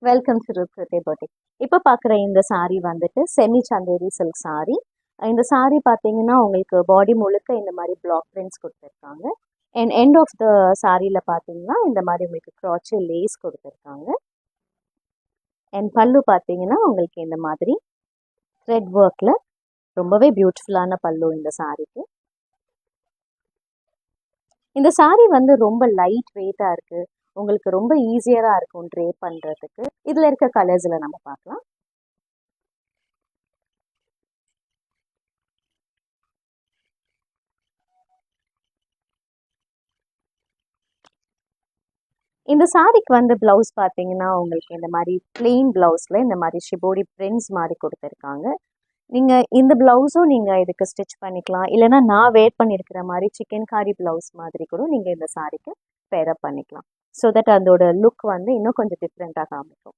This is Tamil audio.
Welcome to ருத்ரதே பவுட்டிக். இப்போ பார்க்குற இந்த saree வந்துட்டு செமி சந்தேரி சில்க் saree. இந்த saree பார்த்தீங்கன்னா உங்களுக்கு பாடி முழுக்க இந்த மாதிரி பிளாக் பிரிண்ட்ஸ் கொடுத்துருக்காங்க. அண்ட் எண்ட் ஆஃப் த சாரியில் பார்த்தீங்கன்னா இந்த மாதிரி உங்களுக்கு க்ராச்சே லேஸ் கொடுத்துருக்காங்க. அண்ட் பல்லு பார்த்தீங்கன்னா உங்களுக்கு இந்த மாதிரி த்ரெட் ஒர்க்கில் ரொம்பவே பியூட்டிஃபுல்லான பல்லு இந்த சாரீக்கு. இந்த saree வந்து ரொம்ப லைட் வெயிட்டாக இருக்குது, உங்களுக்கு ரொம்ப ஈஸியராக இருக்கும் ட்ரே பண்ணுறதுக்கு. இதில் இருக்க கலர்ஸில் நம்ம பார்க்கலாம். இந்த சாரிக்கு வந்து ப்ளவுஸ் பார்த்தீங்கன்னா உங்களுக்கு இந்த மாதிரி பிளெயின் ப்ளவுஸில் இந்த மாதிரி ஷிபோடி பிரிண்ட்ஸ் மாதிரி கொடுத்துருக்காங்க. நீங்கள் இந்த ப்ளவுஸும் நீங்கள் இதுக்கு ஸ்டிச் பண்ணிக்கலாம், இல்லைனா நான் வேர் பண்ணியிருக்கிற மாதிரி சிக்கன் காரி ப்ளவுஸ் மாதிரி கூட நீங்கள் இந்த சாரிக்கு பேரப் பண்ணிக்கலாம். ஸோ தட் அதோட லுக் வந்து இன்னும் கொஞ்சம் டிஃப்ரெண்ட்டாக காமிக்கும்.